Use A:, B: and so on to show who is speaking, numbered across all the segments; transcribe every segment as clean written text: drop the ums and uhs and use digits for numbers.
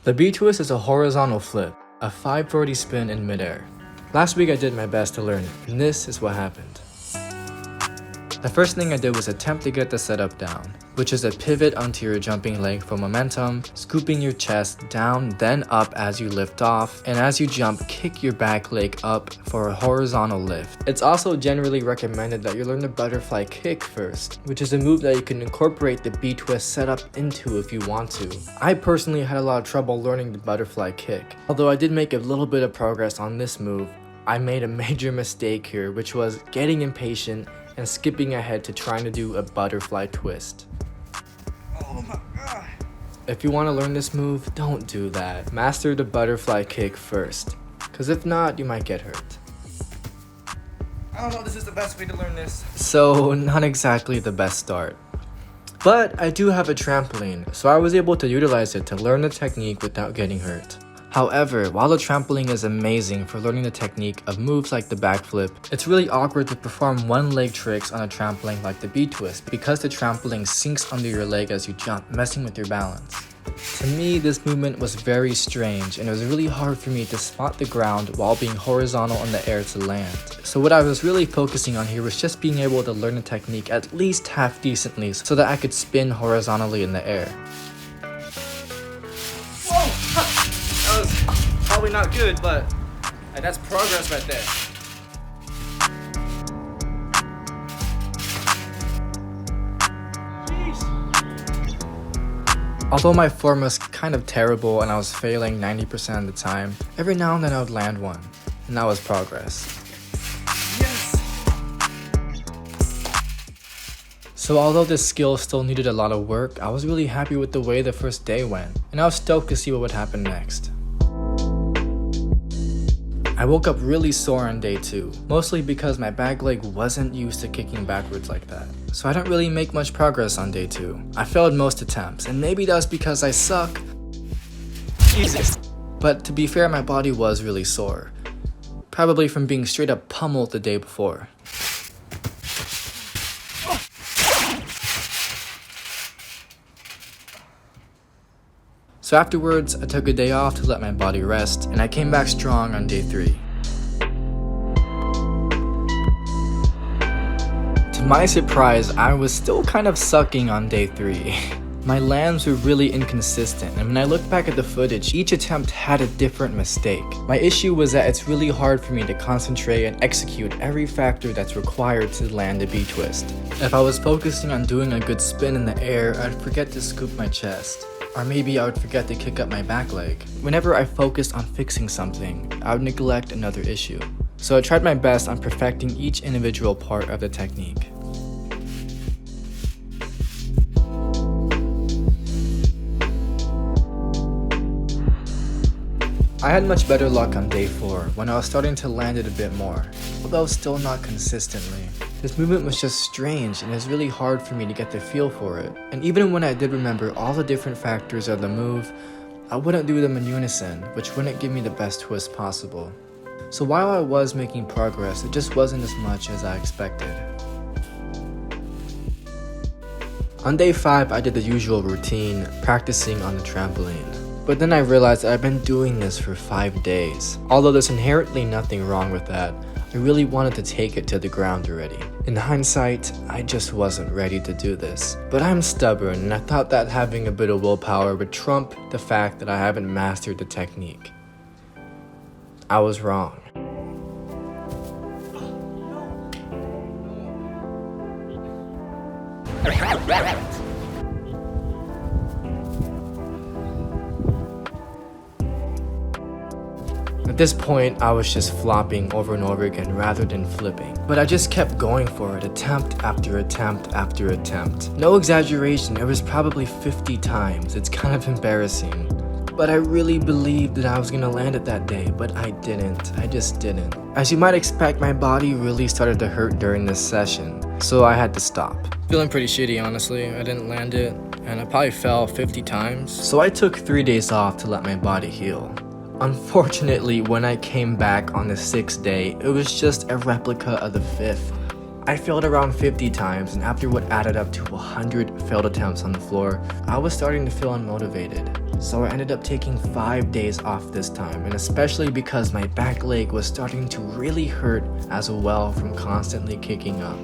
A: The B-twist is a horizontal flip, a 540 spin in midair. Last week I did my best to learn it, and this is what happened. The first thing I did was attempt to get the setup down, which is a pivot onto your jumping leg for momentum, scooping your chest down then up as you lift off, and as you jump, kick your back leg up for a horizontal lift. It's also generally recommended that you learn the butterfly kick first, which is a move that you can incorporate the B-twist setup into if you want to. I personally had a lot of trouble learning the butterfly kick. Although I did make a little bit of progress on this move, I made a major mistake here, which was getting impatient and skipping ahead to trying to do a butterfly twist.
B: Oh my god.
A: If you want to learn this move, don't do that. Master the butterfly kick first, because if not, you might get hurt.
B: I don't know if this is the best way to learn this.
A: So, not exactly the best start. But I do have a trampoline, so I was able to utilize it to learn the technique without getting hurt. However, while the trampoline is amazing for learning the technique of moves like the backflip, it's really awkward to perform one-leg tricks on a trampoline like the B-twist because the trampoline sinks under your leg as you jump, messing with your balance. To me, this movement was very strange and it was really hard for me to spot the ground while being horizontal in the air to land. So what I was really focusing on here was just being able to learn the technique at least half decently so that I could spin horizontally in the air.
B: That was probably not good, but that's progress right there.
A: Although my form was kind of terrible and I was failing 90% of the time, every now and then I would land one, and that was progress.
B: Yes!
A: So although this skill still needed a lot of work, I was really happy with the way the first day went, and I was stoked to see what would happen next. I woke up really sore on day 2, mostly because my back leg wasn't used to kicking backwards like that. So I didn't really make much progress on day 2. I failed most attempts, and maybe that's because I suck.
B: Jesus.
A: But to be fair, my body was really sore. Probably from being straight up pummeled the day before. So afterwards, I took a day off to let my body rest, and I came back strong on day 3. To my surprise, I was still kind of sucking on day 3. My lands were really inconsistent, and when I look back at the footage, each attempt had a different mistake. My issue was that it's really hard for me to concentrate and execute every factor that's required to land a B-twist. If I was focusing on doing a good spin in the air, I'd forget to scoop my chest. Or maybe I would forget to kick up my back leg. Whenever I focused on fixing something, I would neglect another issue. So I tried my best on perfecting each individual part of the technique. I had much better luck on day 4 when I was starting to land it a bit more, although still not consistently. This movement was just strange and it was really hard for me to get the feel for it. And even when I did remember all the different factors of the move, I wouldn't do them in unison, which wouldn't give me the best twist possible. So while I was making progress, it just wasn't as much as I expected. On day 5, I did the usual routine, practicing on the trampoline. But then I realized I'd been doing this for 5 days. Although there's inherently nothing wrong with that, I really wanted to take it to the ground already. In hindsight, I just wasn't ready to do this. But I'm stubborn, and I thought that having a bit of willpower would trump the fact that I haven't mastered the technique. I was wrong. At this point, I was just flopping over and over again rather than flipping. But I just kept going for it, attempt after attempt after attempt. No exaggeration, it was probably 50 times. It's kind of embarrassing. But I really believed that I was gonna land it that day, but I didn't. I just didn't. As you might expect, my body really started to hurt during this session, so I had to stop. Feeling pretty shitty, honestly. I didn't land it, and I probably fell 50 times. So I took 3 days off to let my body heal. Unfortunately, when I came back on the 6th day, it was just a replica of the 5th. I failed around 50 times, and after what added up to 100 failed attempts on the floor, I was starting to feel unmotivated. so I ended up taking 5 days off this time, and especially because my back leg was starting to really hurt as well from constantly kicking up.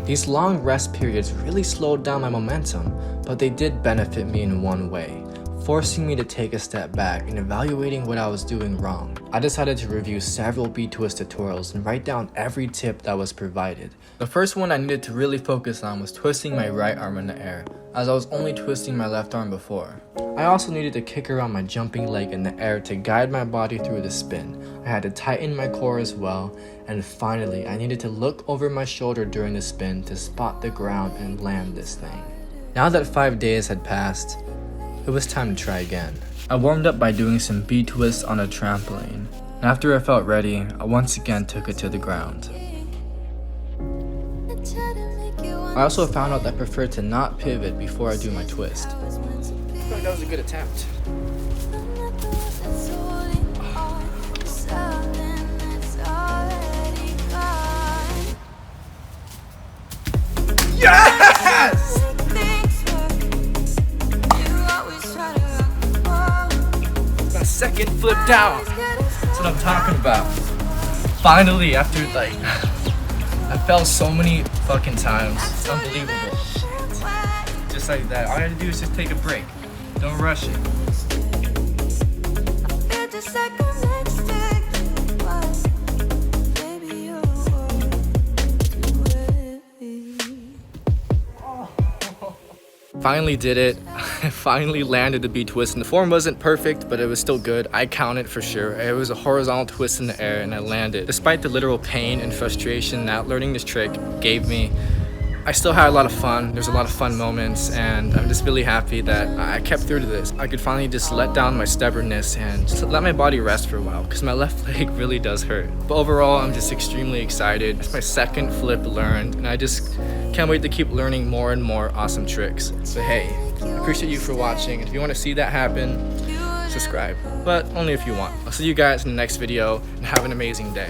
A: These long rest periods really slowed down my momentum, but they did benefit me in one way, forcing me to take a step back and evaluating what I was doing wrong. I decided to review several B-twist tutorials and write down every tip that was provided. The first one I needed to really focus on was twisting my right arm in the air, as I was only twisting my left arm before. I also needed to kick around my jumping leg in the air to guide my body through the spin. I had to tighten my core as well, and finally I needed to look over my shoulder during the spin to spot the ground and land this thing. Now that 5 days had passed, it was time to try again. I warmed up by doing some B-twists on a trampoline, and after I felt ready, I once again took it to the ground. I also found out that I prefer to not pivot before I do my twist.
B: I feel like that was a good attempt. Yes! My second flip down. That's what I'm talking about. Finally, after like, I fell so many fucking times. It's unbelievable. Just like that. All I had to do is just take a break. Don't rush it. Finally did it. I finally landed the B-twist, and the form wasn't perfect, but it was still good. I count it for sure. It was a horizontal twist in the air, and I landed. Despite the literal pain and frustration that learning this trick gave me, I still had a lot of fun. There's a lot of fun moments, and I'm just really happy that I kept through to this. I could finally just let down my stubbornness and just let my body rest for a while, because my left leg really does hurt. But overall, I'm just extremely excited. It's my second flip learned, and I just can't wait to keep learning more and more awesome tricks. So hey, I appreciate you for watching. If you want to see that happen, subscribe, but only if you want. I'll see you guys in the next video, and have an amazing day.